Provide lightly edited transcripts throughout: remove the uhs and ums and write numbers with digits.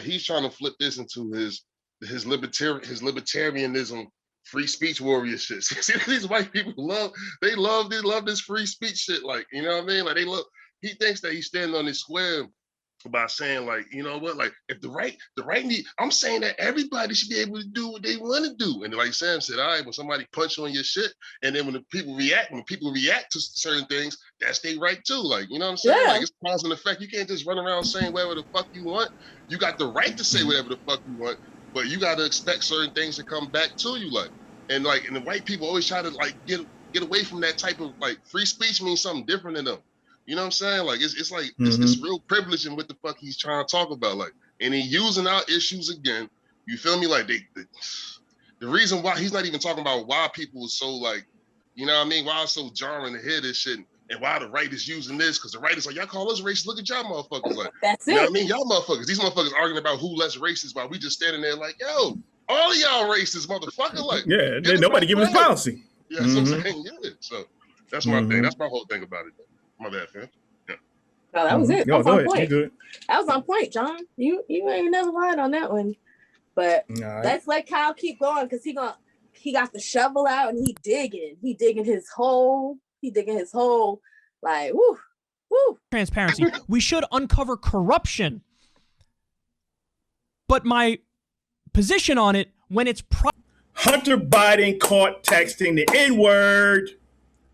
he's trying to flip this into his libertarianism, free speech warrior shit. See, these white people love this free speech shit. Like, you know what I mean? Like he thinks that he's standing on this square by saying, like, you know what, like, if the right need, I'm saying that everybody should be able to do what they want to do. And like Sam said, all right, when somebody punch on your shit, and then when people react to certain things, that's their right too. Like, you know what I'm saying? Yeah. Like, it's cause and effect. You can't just run around saying whatever the fuck you want. You got the right to say whatever the fuck you want, but you got to expect certain things to come back to you. Like, and the white people always try to like get away from that type of, like, free speech means something different than them. You know what I'm saying? Like, it's like, it's real privilege in what the fuck he's trying to talk about. Like, and he using our issues again. You feel me? Like, the reason why he's not even talking about why people are so, like, you know what I mean? Why it's so jarring to hear this shit, and why the right is using this, because the right is like, y'all call us racist. Look at y'all motherfuckers. Like, that's it. You know what I mean? Y'all motherfuckers. These motherfuckers arguing about who less racist while we just standing there like, yo, all of y'all racist, motherfucker. Like, yeah, nobody giving us policy. Yeah, that's what I'm saying. Yeah. So that's my thing. That's my whole thing about it. My bad, fam. Yeah. No, that was it. That was on point. That was on point, John. You ain't never lied on that one. But let's let Kyle keep going, because he got the shovel out and he digging his hole, like, woo. Transparency. We should uncover corruption. But my position on it, when it's Hunter Biden caught texting the N-word,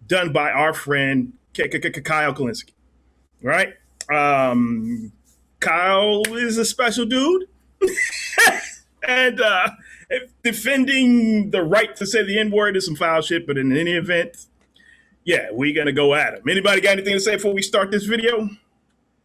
done by our friend Kyle Kulinski, right? Kyle is a special dude, and defending the right to say the N-word is some foul shit. But in any event, yeah, we're gonna go at him. Anybody got anything to say before we start this video?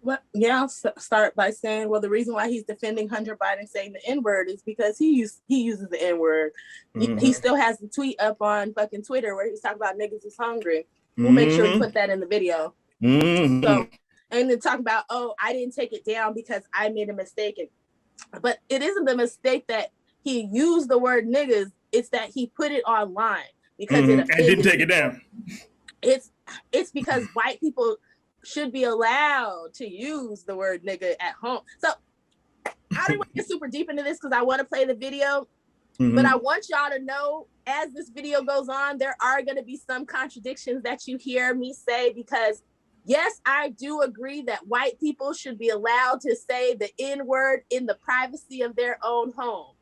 Well, yeah, I'll start by saying, well, the reason why he's defending Hunter Biden saying the N-word is because he uses the N-word. He still has the tweet up on fucking Twitter where he's talking about niggas is hungry. We'll make sure we put that in the video. So, and then talk about, oh, I didn't take it down because I made a mistake. But it isn't the mistake that he used the word niggas. It's that he put it online because it didn't take it down. It's because white people should be allowed to use the word nigga at home. So I don't want to get super deep into this because I want to play the video, but I want y'all to know, as this video goes on, there are going to be some contradictions that you hear me say, because yes, I do agree that white people should be allowed to say the N-word in the privacy of their own home.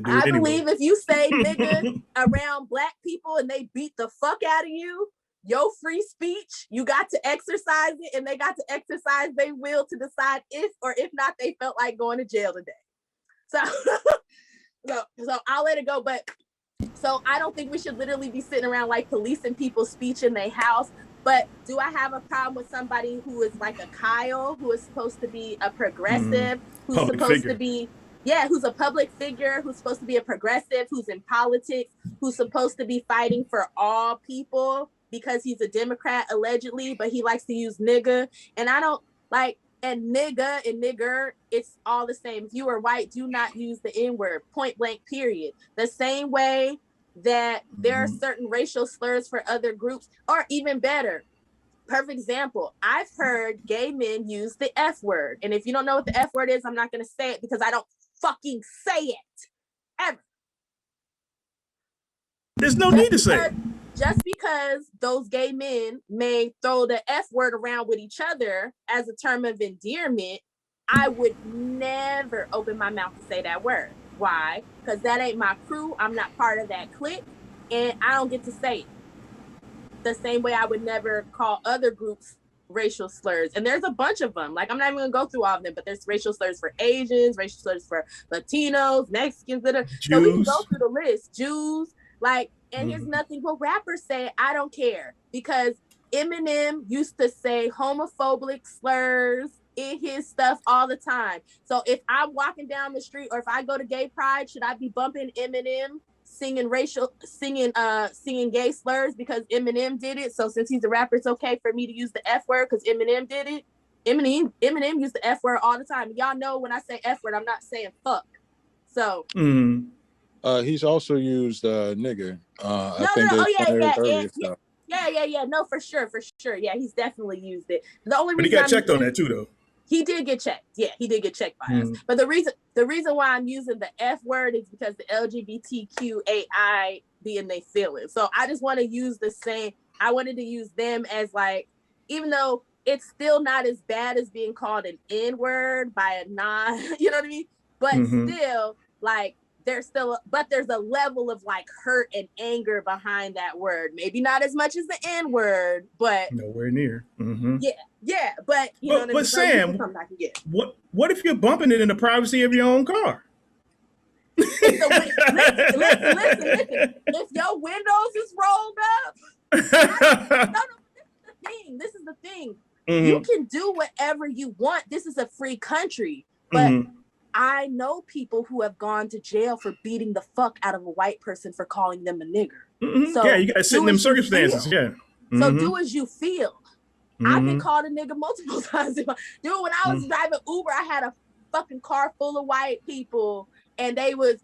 I believe if you say nigga around black people and they beat the fuck out of you, your free speech, you got to exercise it, and they got to exercise their will to decide if or if not they felt like going to jail today. So, so I'll let it go. But so I don't think we should literally be sitting around like policing people's speech in their house. But do I have a problem with somebody who is like a Kyle, who is supposed to be a progressive, who's public supposed figure. to be, who's a public figure, who's supposed to be a progressive, who's in politics, who's supposed to be fighting for all people, because he's a Democrat allegedly, but he likes to use nigga. And I don't like, and nigga and nigger, it's all the same. If you are white, do not use the N-word, point blank, period. The same way that there are certain racial slurs for other groups, or even better. Perfect example. I've heard gay men use the F word. And if you don't know what the F word is, I'm not going to say it because I don't fucking say it ever. There's no need to say it. Just because those gay men may throw the F word around with each other as a term of endearment, I would never open my mouth to say that word. Why? Because that ain't my crew. I'm not part of that clique, and I don't get to say it. The same way I would never call other groups racial slurs. And there's a bunch of them. Like, I'm not even gonna go through all of them, but there's racial slurs for Asians, racial slurs for Latinos, Mexicans, so we can go through the list. Jews, like, and here's nothing but rappers say, I don't care, because Eminem used to say homophobic slurs in his stuff all the time. So if I'm walking down the street, or if I go to gay pride, should I be bumping Eminem singing gay slurs because Eminem did it? So since he's a rapper, it's okay for me to use the F word because Eminem did it. Eminem used the F word all the time. Y'all know when I say F word, I'm not saying fuck. So he's also used nigger. Yeah. No, for sure. Yeah, he's definitely used it. The only but reason he got checked on that too, though. He did get checked. Yeah, he did get checked by us. But the reason why I'm using the F word is because the LGBTQAI be in their feelings. So I just want to use the same. I wanted to use them as like, even though it's still not as bad as being called an N word by a non, you know what I mean? But still, like, there's a level of like hurt and anger behind that word. Maybe not as much as the N word, but nowhere near. Yeah, but you know what I mean? But Sam, what if you're bumping it in the privacy of your own car? Listen. If your windows is rolled up, this is the thing. You can do whatever you want. This is a free country, but I know people who have gone to jail for beating the fuck out of a white person for calling them a nigger. So yeah, you gotta sit in them circumstances. Yeah. So do as you feel. I've been called a nigga multiple times. Dude, when I was driving Uber, I had a fucking car full of white people, and they was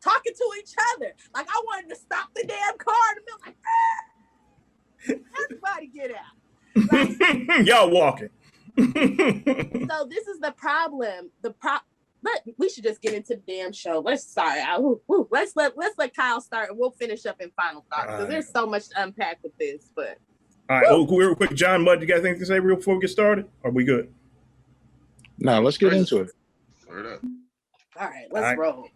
talking to each other. Like, I wanted to stop the damn car and be like, everybody get out. Like, y'all walking. So this is the problem. But we should just get into the damn show. Let's let Kyle start, and we'll finish up in final thoughts because there's so much to unpack with this. But all right, real quick, John Mudd, you got anything to say real before we get started? Are we good? No, let's get into it. All right, let's roll.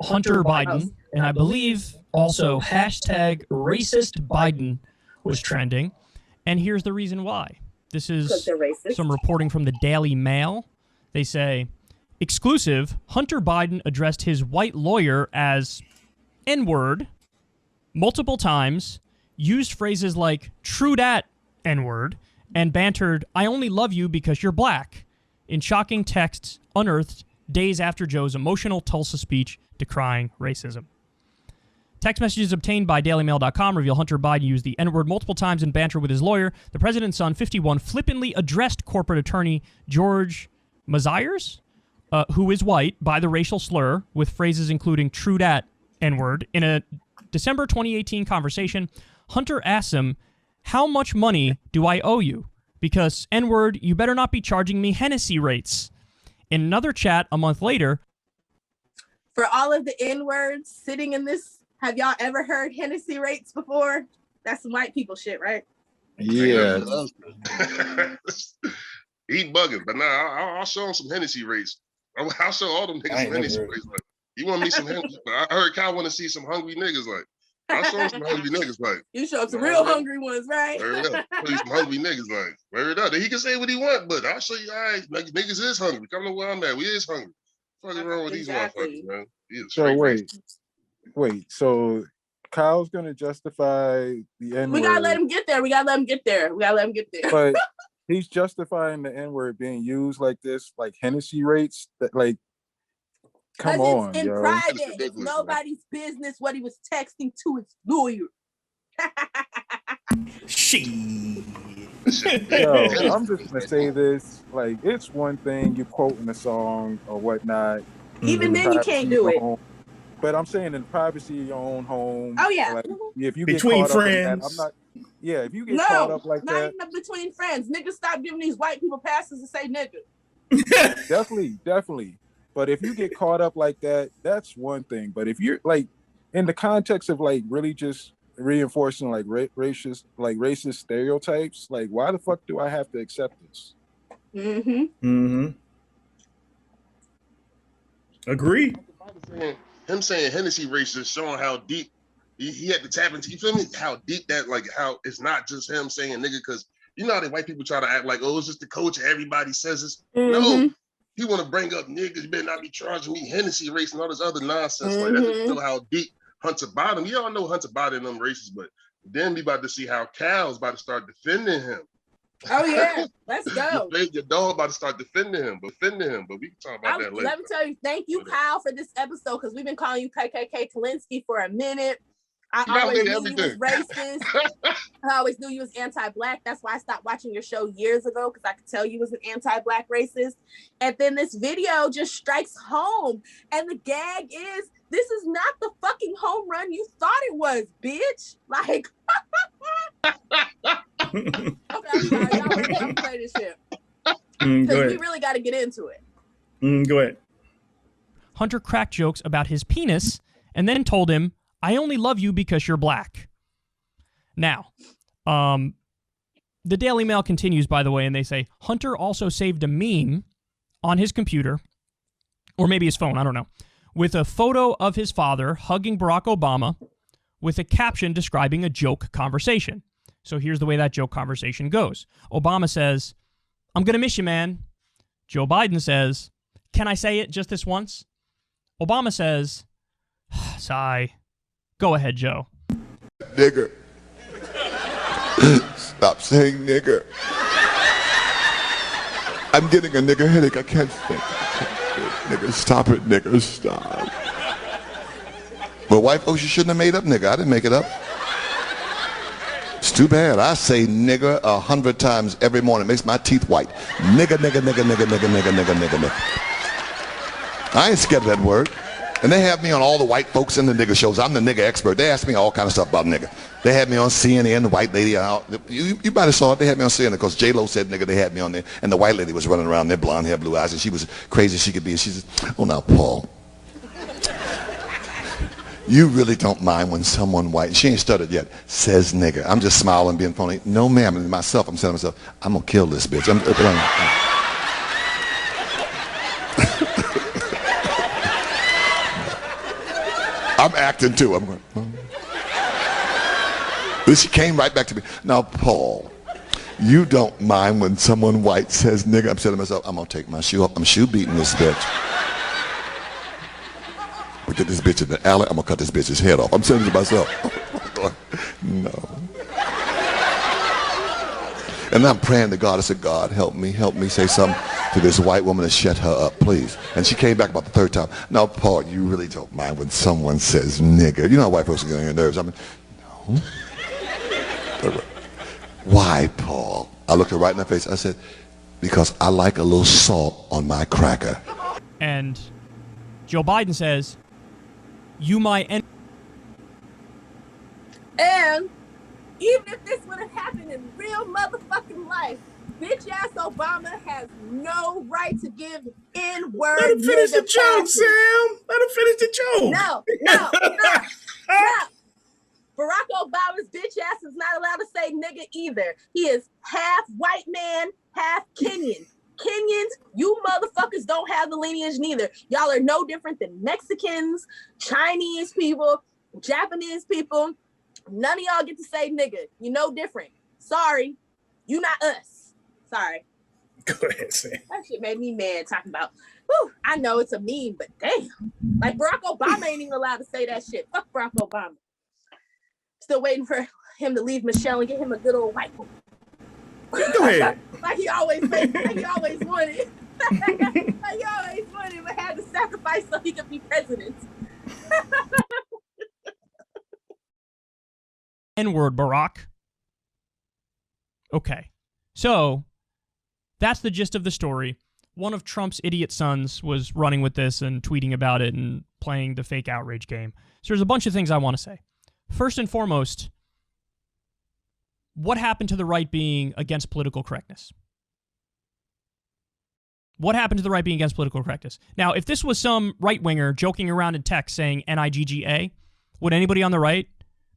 Hunter Biden, and I believe also hashtag racist Biden was trending. And here's the reason why. This is some reporting from the Daily Mail. They say, exclusive, Hunter Biden addressed his white lawyer as N-word multiple times, used phrases like true dat N-word, and bantered, I only love you because you're black, in shocking texts unearthed days after Joe's emotional Tulsa speech decrying racism. Text messages obtained by DailyMail.com reveal Hunter Biden used the N-word multiple times in banter with his lawyer. The president's son, 51, flippantly addressed corporate attorney George Mazires, who is white, by the racial slur, with phrases including true dat N-word. In a December 2018 conversation, Hunter asked him, how much money do I owe you? Because N-word, you better not be charging me Hennessy rates. In another chat a month later, for all of the N-words sitting in this, have y'all ever heard Hennessy rates before? That's some white people shit, right? Yeah. He bugging, but nah, I'll show him some Hennessy rates. I'll show all them niggas some Hennessy rates. Like, you want me some Hennessy? I heard Kyle want to see some hungry niggas. Like, I'll show him some hungry niggas. Like, you show him some real hungry ones, right? Word up. Show you some hungry niggas. Like, word up. He can say what he want, but I'll show you. All right, niggas is hungry. Come to where I'm at. We is hungry. What's wrong with these motherfuckers, man? So wait. So Kyle's gonna justify the N-word. We gotta let him get there. But he's justifying the N-word being used like this, like Hennessy rates. That, like, come on, it's in private. It's nobody's business what he was texting to his lawyer. Yo, I'm just gonna say this. Like, it's one thing you quoting a song or whatnot. Even then, you can't do it. But I'm saying in the privacy of your own home. Oh yeah. Like, if you between get friends, up like that, I'm not. Yeah, if you get caught up like that, not even between friends. Niggas stop giving these white people passes to say nigga. Definitely. But if you get caught up like that, that's one thing. But if you're like in the context of like really just reinforcing like racist stereotypes, like why the fuck do I have to accept this? Agreed. Him saying Hennessy racist, showing how deep he had to tap into. You feel me? How deep that, like, how it's not just him saying nigga, because you know how the white people try to act like, oh, it's just the coach. Everybody says this. No, he want to bring up niggas. You better not be charging me Hennessy race and all this other nonsense. Like, that just show how deep Hunter Biden. You all know Hunter Biden them races, but then we about to see how Cal's about to start defending him. Oh yeah, let's go. Your dog about to start defending him, but we can talk about that later. Let me tell you, thank you, Kyle, for this episode, because we've been calling you KKK Kulinski for a minute. I always knew you was racist. I always knew you was anti-black. That's why I stopped watching your show years ago, because I could tell you was an anti-black racist. And then this video just strikes home. And the gag is, this is not the fucking home run you thought it was, bitch. Like, Okay, I'm sorry. Y'all ready to play this shit? Because we really got to get into it. Go ahead. Hunter cracked jokes about his penis and then told him, "I only love you because you're black." Now, the Daily Mail continues, by the way, and they say, Hunter also saved a meme on his computer, or maybe his phone, I don't know, with a photo of his father hugging Barack Obama with a caption describing a joke conversation. So here's the way that joke conversation goes. Obama says, "I'm going to miss you, man." Joe Biden says, "Can I say it just this once?" Obama says, "Sigh. Go ahead, Joe." Nigger. Stop saying nigger. I'm getting a nigger headache. I can't think. Nigger, stop it, nigger, stop. Well, white folks, you shouldn't have made up nigger. I didn't make it up. It's too bad. I say nigger 100 times every morning. It makes my teeth white. Nigger, nigger, nigger, nigger, nigger, nigger, nigger, nigger, nigger. I ain't scared of that word. And they have me on all the white folks in the nigger shows. I'm the nigger expert. They ask me all kind of stuff about nigger. They had me on CNN, the white lady. You might have saw it. They had me on CNN because J-Lo said nigger. They had me on there. And the white lady was running around there, blonde hair, blue eyes. And she was crazy as she could be. And she said, "Oh, now, Paul. You really don't mind when someone white," she ain't stuttered yet, "says nigger." I'm just smiling, being phony. No, ma'am. And myself, I'm saying to myself, I'm going to kill this bitch. I'm acting too. I'm going, But she came right back to me. "Now, Paul, you don't mind when someone white says nigger." I'm saying to myself, I'm going to take my shoe off. I'm shoe beating this bitch. We get this bitch in the alley. I'm going to cut this bitch's head off. I'm saying to myself, no. And I'm praying to God. I said, "God, help me say something to this white woman to shut her up, please." And she came back about the third time. "Now, Paul, you really don't mind when someone says nigger." You know how white folks are getting on your nerves. I mean, no. "Why, Paul?" I looked her right in the face. I said, "Because I like a little salt on my cracker." And Joe Biden says, "You might end." And even if this would have happened in real motherfucking life, bitch ass Obama has no right to give N-word. Let him finish the joke, Sam. Let him finish the joke. No. Barack Obama's bitch ass is not allowed to say nigga either. He is half white man, half Kenyan. Kenyans, you motherfuckers don't have the lineage neither. Y'all are no different than Mexicans, Chinese people, Japanese people. None of y'all get to say nigga. You no different. Sorry. You not us. Sorry. Go ahead, Sam. That shit made me mad talking about, whew, I know it's a meme, but damn. Like Barack Obama ain't even allowed to say that shit. Fuck Barack Obama. Still waiting for him to leave Michelle and get him a good old white one. Go ahead. Like he always wanted. Like he always wanted, but had to sacrifice so he could be president. N-word, Barack. Okay. So, that's the gist of the story. One of Trump's idiot sons was running with this and tweeting about it and playing the fake outrage game. So there's a bunch of things I want to say. First and foremost, what happened to the right being against political correctness? What happened to the right being against political correctness? Now, if this was some right-winger joking around in text saying N-I-G-G-A, would anybody on the right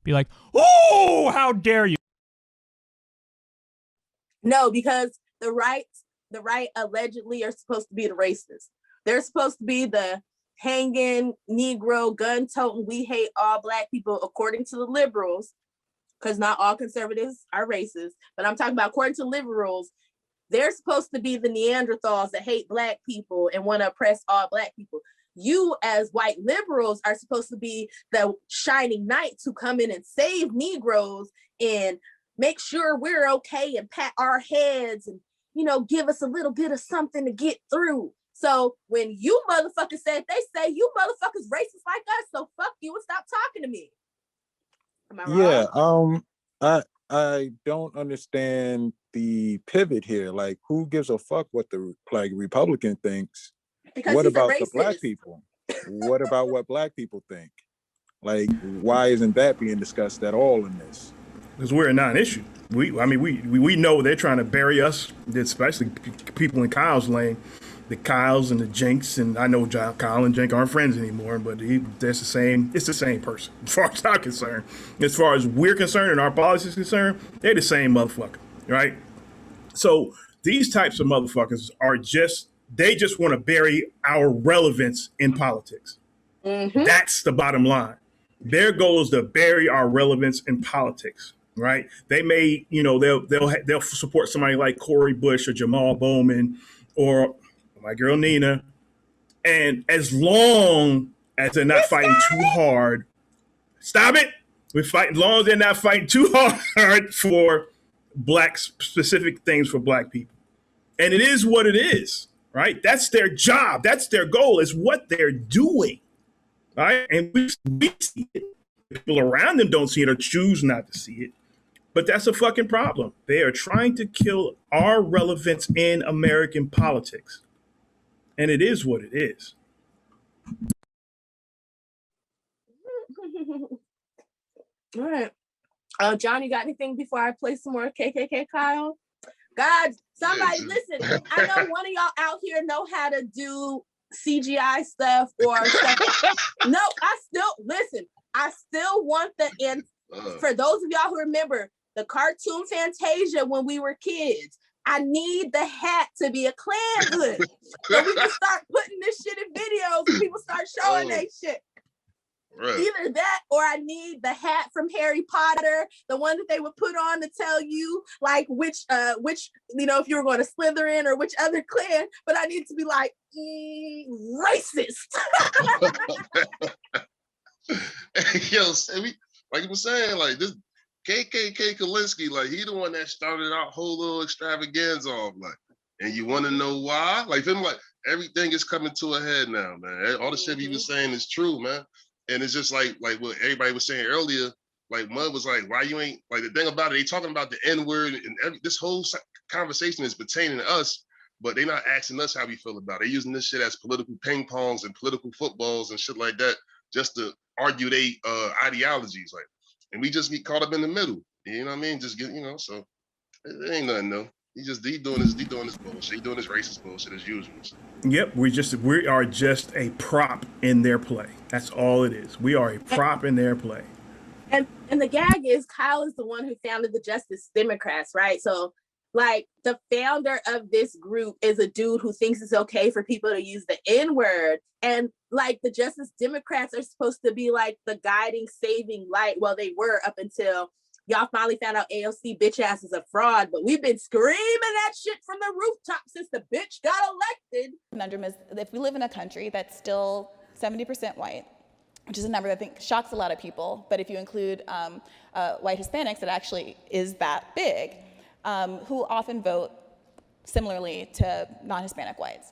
be like, "Oh, how dare you"? No, because the right allegedly are supposed to be the racists. They're supposed to be the hanging Negro, gun-toting, we hate all black people, according to the liberals, because not all conservatives are racist. But I'm talking about according to liberals, they're supposed to be the Neanderthals that hate black people and want to oppress all black people. You as white liberals are supposed to be the shining knights who come in and save Negroes and make sure we're okay and pat our heads and, give us a little bit of something to get through. So when you motherfuckers said, they say you motherfuckers racist like us, so fuck you and stop talking to me. Am I wrong? Yeah, I don't understand the pivot here. Like, who gives a fuck what the Republican thinks? Because what about the black people? What about what black people think? Like, why isn't that being discussed at all in this? because we're a non-issue. We know they're trying to bury us, especially people in Kyle's lane, the Kyles and the Jenks, and I know Kyle and Jenk aren't friends anymore, but it's the same person, as far as I'm concerned. As far as we're concerned and our policy is concerned, they're the same motherfucker, right? So these types of motherfuckers they just want to bury our relevance in politics. Mm-hmm. That's the bottom line. Their goal is to bury our relevance in politics, right? They may, they'll support somebody like Cori Bush or Jamal Bowman or my girl Nina, and as long as they're not fighting too hard, stop it. We're fighting, as long as they're not fighting too hard for specific things for black people. And it is what it is, right? That's their job. That's their goal, is what they're doing, right? And we see it. People around them don't see it or choose not to see it. But that's a fucking problem. They are trying to kill our relevance in American politics. And it is what it is. All right. John, you got anything before I play some more KKK Kyle? God, somebody listen. I know one of y'all out here know how to do CGI stuff or stuff. No, I still want the end. For those of y'all who remember the cartoon Fantasia when we were kids, I need the hat to be a Klan hood. So we can start putting this shit in videos and people start showing that shit. Right. Either that or I need the hat from Harry Potter, the one that they would put on to tell you like which if you were going to Slytherin or which other clan, but I need to be like racist. Yo, like you were saying, like this KKK Kulinski, like he the one that started our whole little extravaganza off, like, and you want to know why? Like him, like everything is coming to a head now, man. All the shit he was saying is true, man. And it's just like what everybody was saying earlier. Like Mud was like, why you ain't like the thing about it? They talking about the N-word and this whole conversation is pertaining to us, but they're not asking us how we feel about it. They're using this shit as political ping pongs and political footballs and shit like that, just to argue they ideologies, like. And we just get caught up in the middle. You know what I mean? Just get, so it ain't nothing though. He doing this bullshit. He doing this racist bullshit as usual. Yep, we are just a prop in their play. That's all it is. We are a prop in their play. And the gag is Kyle is the one who founded the Justice Democrats, right? So like the founder of this group is a dude who thinks it's okay for people to use the N-word. And like the Justice Democrats are supposed to be like the guiding, saving light. Well, they were up until y'all finally found out AOC bitch ass is a fraud, but we've been screaming that shit from the rooftop since the bitch got elected. Conundrum is if we live in a country that's still 70% white, which is a number that I think shocks a lot of people, but if you include white Hispanics, it actually is that big, who often vote similarly to non-Hispanic whites.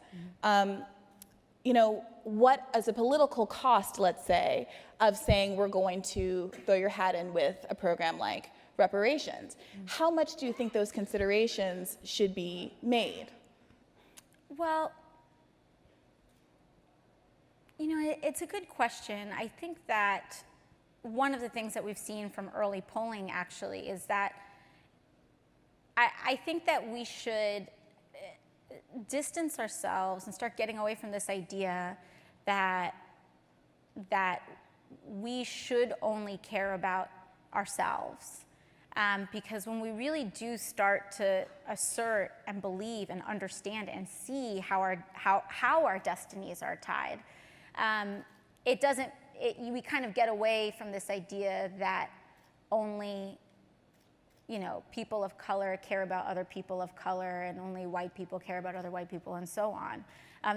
What as a political cost, let's say, of saying we're going to throw your hat in with a program like reparations, how much do you think those considerations should be made? Well, it's a good question. I think that one of the things that we've seen from early polling actually is that I think that we should distance ourselves and start getting away from this idea that we should only care about ourselves. Because when we really do start to assert and believe and understand and see how our destinies are tied, we kind of get away from this idea that only people of color care about other people of color and only white people care about other white people and so on.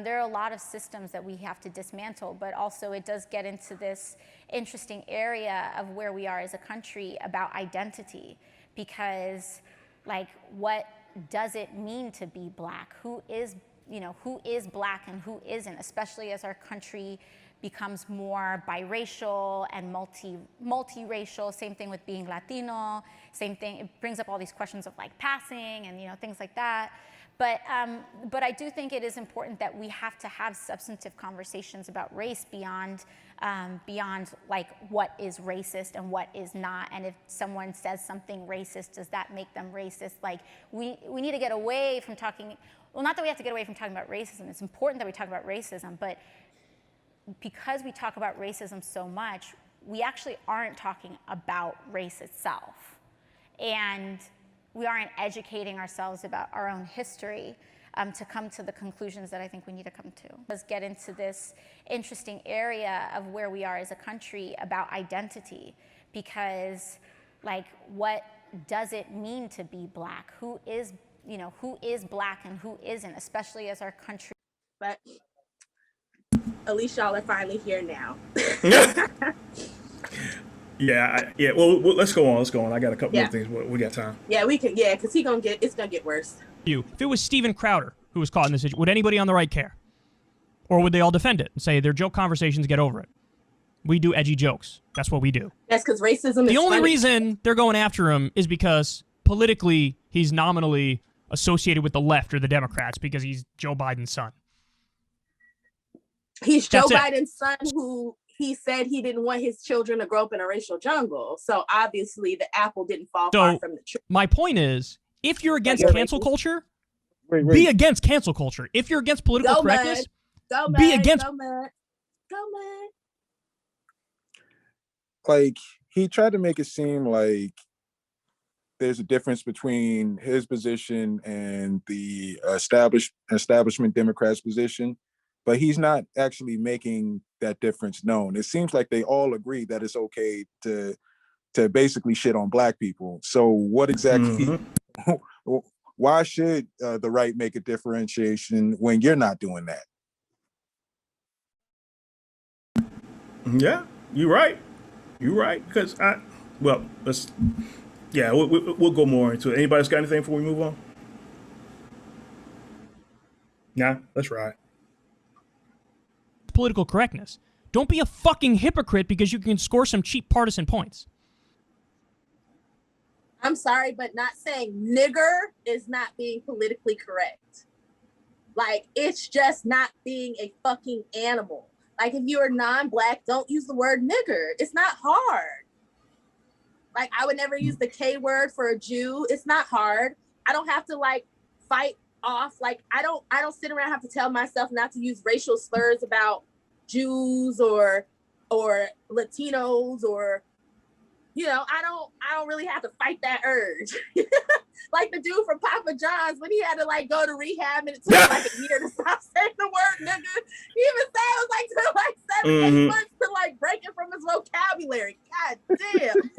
There are a lot of systems that we have to dismantle, but also it does get into this interesting area of where we are as a country about identity, because what does it mean to be Black? Who is Black and who isn't, especially as our country becomes more biracial and multiracial. Same thing with being Latino. Same thing, it brings up all these questions of passing and things like that. But I do think it is important that we have to have substantive conversations about race beyond like what is racist and what is not. And if someone says something racist, does that make them racist? Like we need to get away from talking. Well, not that we have to get away from talking about racism. It's important that we talk about racism, but because we talk about racism so much, we actually aren't talking about race itself. And we aren't educating ourselves about our own history to come to the conclusions that I think we need to come to. Let's get into this interesting area of where we are as a country about identity, because like, what does it mean to be Black? Who is Black and who isn't, especially as our country. But at least y'all are finally here now. Yeah. Well, let's go on. I got a couple more things. We got time. Yeah, we can. Yeah, because it's gonna get worse. If it was Steven Crowder who was caught in this situation, would anybody on the right care, or would they all defend it and say they're joke conversations, get over it? We do edgy jokes. That's what we do. That's because racism. The only reason they're going after him is because politically he's nominally associated with the left or the Democrats because he's Joe Biden's son. He's Joe Biden's son who he said he didn't want his children to grow up in a racial jungle. So obviously the apple didn't fall far from the tree. My point is, if you're against cancel culture, be against cancel culture. If you're against political correctness, be against. Go mad. Like, he tried to make it seem like there's a difference between his position and the establishment Democrats' position, but he's not actually making that difference known. It seems like they all agree that it's okay to basically shit on Black people. So what exactly, why should the right make a differentiation when you're not doing that? Yeah, you're right. Because we'll go more into it. Anybody else got anything before we move on? Nah, let's ride. Political correctness. Don't be a fucking hypocrite because you can score some cheap partisan points. I'm sorry, but not saying nigger is not being politically correct. Like, it's just not being a fucking animal. Like, if you're non-Black, don't use the word nigger. It's not hard. Like, I would never use the K word for a Jew. It's not hard. I don't have to like fight off. Like, I don't sit around and have to tell myself not to use racial slurs about Jews or Latinos or, you know, I don't really have to fight that urge. Like the dude from Papa John's, when he had to like go to rehab and it took like a year to stop saying the word nigga. He even said it was like took like 7-8 months to like break it from his vocabulary. God damn.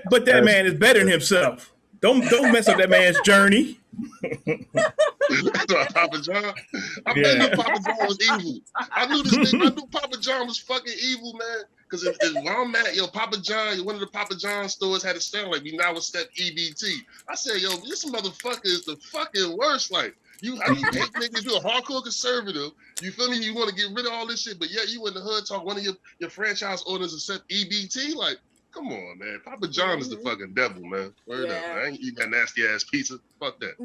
But that man is better than himself. Don't mess up that man's journey. Papa John. I knew Papa John was evil. I knew Papa John was fucking evil, man. Because if I'm at, Papa John, one of the Papa John stores had a stand like, we now accept EBT. I said, this motherfucker is the fucking worst. Like, how you hate niggas? You're a hardcore conservative. You feel me? You want to get rid of all this shit, but yet you in the hood talk one of your franchise owners accept EBT? Like, come on, man. Papa John is the fucking devil, man. Word up. I ain't eating that nasty ass pizza. Fuck that.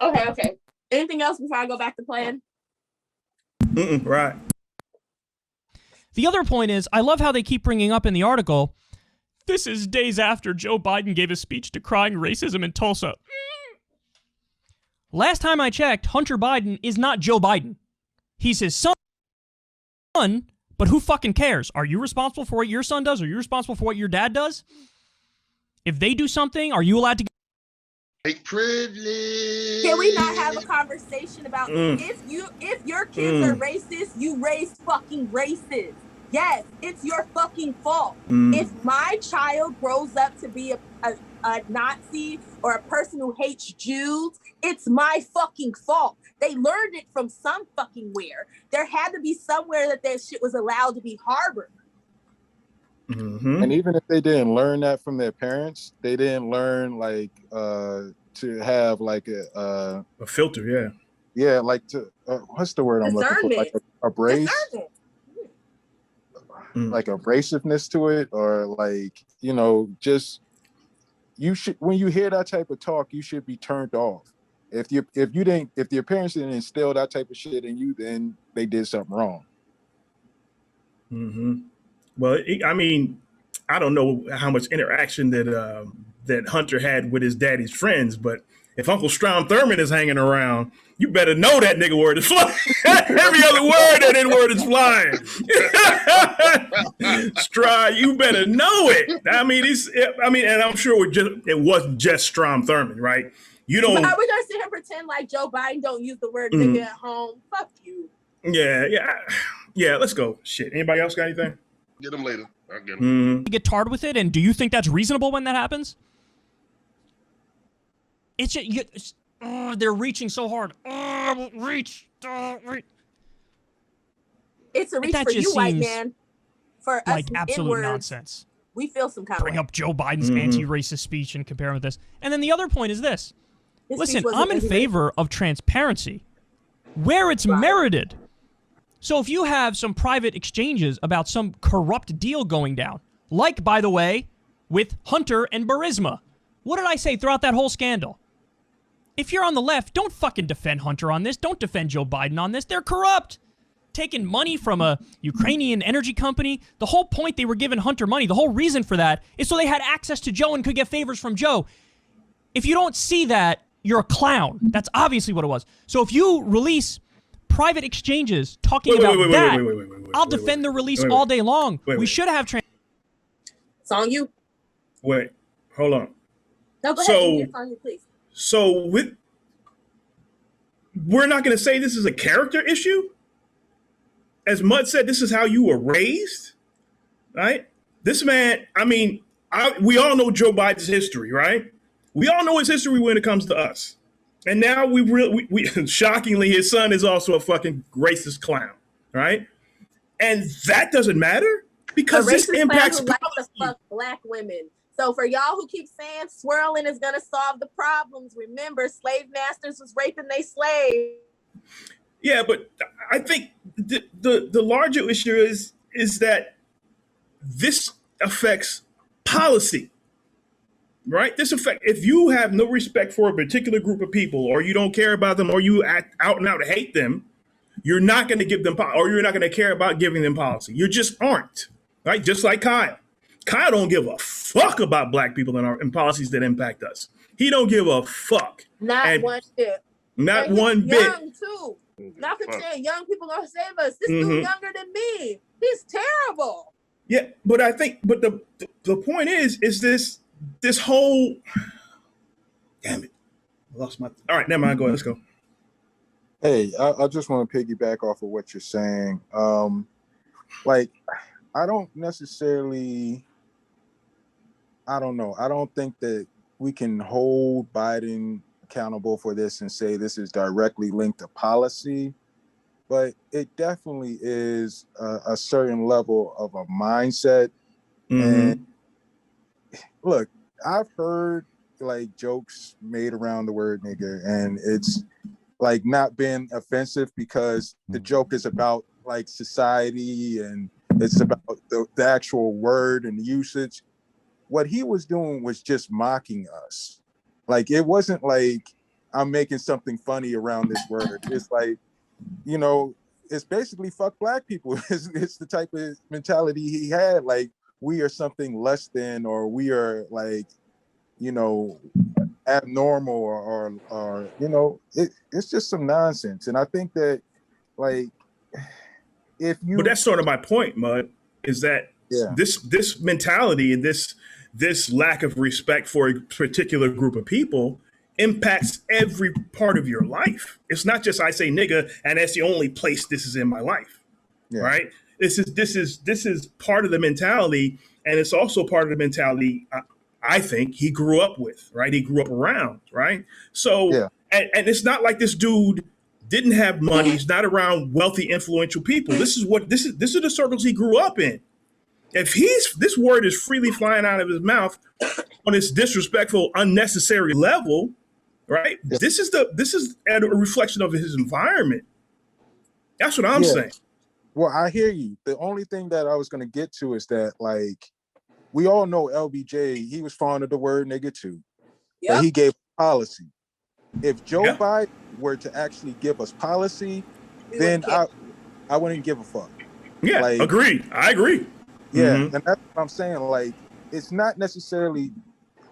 Okay. Anything else before I go back to playing? Right. The other point is, I love how they keep bringing up in the article, this is days after Joe Biden gave a speech decrying racism in Tulsa. Last time I checked, Hunter Biden is not Joe Biden. He's his son, but who fucking cares? Are you responsible for what your son does? Are you responsible for what your dad does? If they do something, are you allowed to White privilege. Can we not have a conversation about if your kids are racist, you raise fucking racist. Yes, it's your fucking fault. If my child grows up to be a Nazi or a person who hates Jews, it's my fucking fault. They learned it from some fucking where. There had to be somewhere that shit was allowed to be harbored. And even if they didn't learn that from their parents, they didn't learn like to have like a filter, like to what's the word I'm looking for? Like a brace, like abrasiveness to it, or like just you should, when you hear that type of talk, you should be turned off. If your parents didn't instill that type of shit in you, then they did something wrong. Mm-hmm. Well, I mean, I don't know how much interaction that Hunter had with his daddy's friends, but if Uncle Strom Thurmond is hanging around, you better know that nigga word is flying. Every other word that N-word is flying. Strom, you better know it. I mean, and I'm sure it wasn't just Strom Thurmond, right? You don't. Are we gonna sit here and pretend like Joe Biden don't use the word nigga at home? Fuck you. Yeah. Let's go. Shit. Anybody else got anything? Get them later. I'll get them. Get tarred with it, and do you think that's reasonable when that happens? It's just, they're reaching so hard. Reach. It's a reach for you, white man. For us, like absolute nonsense. We feel some kind of bring up Joe Biden's anti-racist speech and compare him with this. And then the other point is this. Listen, I'm in favor of transparency where it's merited. So if you have some private exchanges about some corrupt deal going down, like, by the way, with Hunter and Burisma, what did I say throughout that whole scandal? If you're on the left, don't fucking defend Hunter on this. Don't defend Joe Biden on this. They're corrupt. Taking money from a Ukrainian energy company. The whole point they were giving Hunter money, the whole reason for that is so they had access to Joe and could get favors from Joe. If you don't see that, you're a clown. That's obviously what it was. So if you release private exchanges talking about that, I'll defend the release all day long. We should have It's on you. Wait, hold on. No, go ahead. It's on you, please. So we're not going to say this is a character issue? As Mud said, this is how you were raised, right? This man, I mean, we all know Joe Biden's history, right? We all know his history when it comes to us. And now we shockingly, his son is also a fucking racist clown, right? And that doesn't matter because this impacts who likes to fuck black women. So for y'all who keep saying swirling is going to solve the problems, remember slave masters was raping their slaves. Yeah, but I think the larger issue is that this affects policy, right? If you have no respect for a particular group of people, or you don't care about them, or you act out and out hate them, you're not going to give them, or you're not going to care about giving them policy. You just aren't, right? Just like Kyle. Kyle don't give a fuck about black people and policies that impact us. He don't give a fuck. Not one bit. Not one bit. Young too. Not saying young people gonna save us. This dude younger than me. He's terrible. Yeah, but I think, the point is this whole. Damn it, I lost my. All right, never mind. Go ahead. Let's go. Hey, I just want to piggyback off of what you're saying. Like, I don't necessarily. I don't know. I don't think that we can hold Biden accountable for this and say this is directly linked to policy, but it definitely is a certain level of a mindset. And look, I've heard like jokes made around the word nigger, and it's like not been offensive because the joke is about like society and it's about the actual word and the usage. What he was doing was just mocking us. Like, it wasn't like I'm making something funny around this word. It's like, you know, it's basically fuck black people. It's the type of mentality he had. Like, we are something less than, or we are like, you know, abnormal or you know, it's just some nonsense. And I think that, like, if you. But that's sort of my point, Mud, is that this mentality and this lack of respect for a particular group of people impacts every part of your life. It's not just I say nigga and that's the only place this is in my life, right? This is part of the mentality, and it's also part of the mentality I think he grew up with, right? He grew up around, right? So, and it's not like this dude didn't have money. He's not around wealthy, influential people. This is the circles he grew up in. If this word is freely flying out of his mouth on this disrespectful, unnecessary level, right? This is a reflection of his environment. That's what I'm saying. Well, I hear you. The only thing that I was going to get to is that, like, we all know LBJ, he was fond of the word nigga too. Yep. But he gave policy. If Joe Biden were to actually give us policy, then I wouldn't give a fuck. Yeah, like, agreed. I agree. Yeah, and that's what I'm saying. Like, it's not necessarily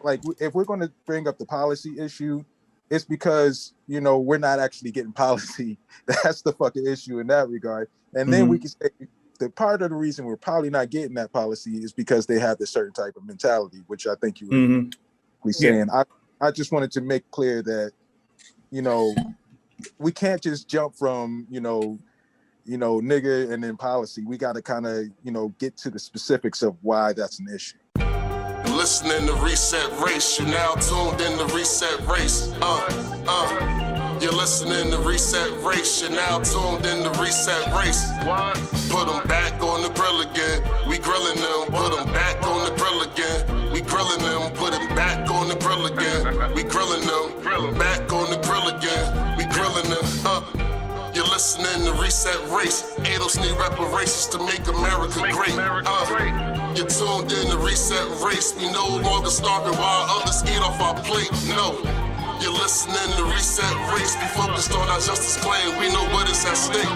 like if we're going to bring up the policy issue, it's because, you know, we're not actually getting policy. That's the fucking issue in that regard. And then we can say the part of the reason we're probably not getting that policy is because they have this certain type of mentality, which I think you were saying. I just wanted to make clear that, you know, we can't just jump from, you know, nigga and then policy. We got to kind of, you know, get to the specifics of why that's an issue. Listening to Reset Race, you're now tuned in to Reset Race. You're listening to Reset Race, you're now tuned in to Reset Race. Put them back on the grill again. We grilling them, put them back on the grill again. We grilling them, put them back on the grill again. We grilling them, back on the grill again. We grilling them, You're listening to Reset Race. Adults need reparations to make America great. You're tuned in to Reset Race. We no longer starving while others eat off our plate. No. You're listening to Reset Race. We focused on our justice claim. We know what is at stake.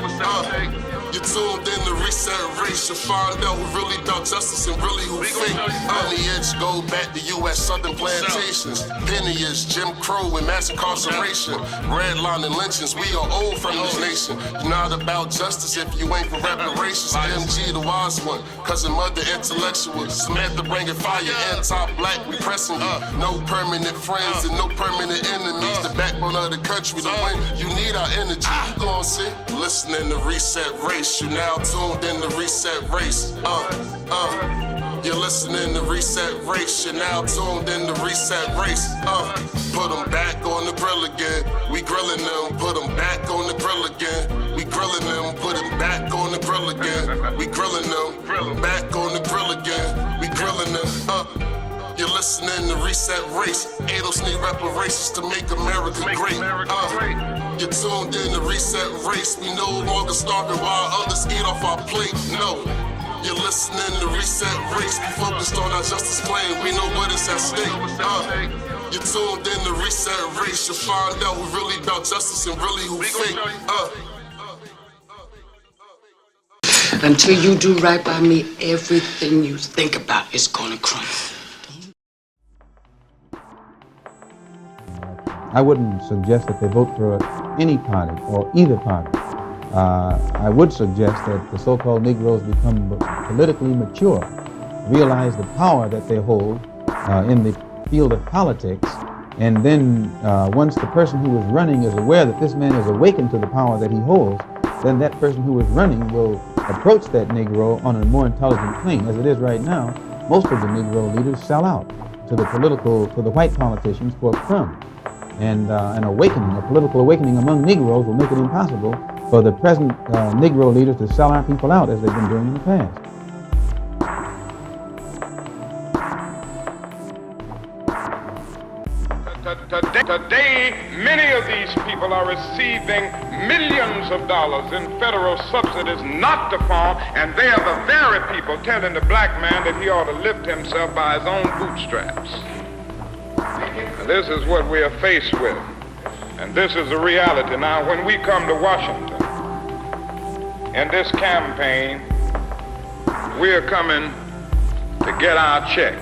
You're tuned in to Reset Race. You'll find out who really about justice and really who fake. Lineage go back to U.S. Southern plantations. Penniage, Jim Crow, and mass incarceration. Redline and lynchings. We are old from this nation. You're not about justice if you ain't for reparations. MG, the wise one. Cousin, mother, intellectual. Samantha, bringing fire. Anti-black, we pressing you. No permanent friends and no permanent enemies. The backbone of the country. To win, you need our energy. You gon' see. Listening to Reset Race. You now tuned in to Reset Race. You're listening to Reset Race. You're now tuned in to Reset Race. Put them back on the grill again. We grilling them. Put them back on the grill again. We grilling them. Put them back on the grill again. We grilling them. Back on the grill again. We grilling them. You're listening to Reset Race. Adults need reparations to make America great. You're tuned in to Reset Race. We no longer starving while others eat off our plate. No. You're listening to Reset Race. We focused on our justice claim. We know what is at stake. You're tuned in to Reset Race. You'll find out who really about justice and really who fake. Until you do right by me, everything you think about is gonna crumble. I wouldn't suggest that they vote for any party or either party. I would suggest that the so-called Negroes become politically mature, realize the power that they hold in the field of politics, and then once the person who is running is aware that this man is awakened to the power that he holds, then that person who is running will approach that Negro on a more intelligent plane. As it is right now, most of the Negro leaders sell out to the white politicians for a crumb. And an awakening, a political awakening among Negroes will make it impossible for the present Negro leaders to sell our people out as they've been doing in the past. Today, many of these people are receiving millions of dollars in federal subsidies not to farm, and they are the very people telling the black man that he ought to lift himself by his own bootstraps. This is what we are faced with, and this is the reality. Now, when we come to Washington in this campaign, we are coming to get our check.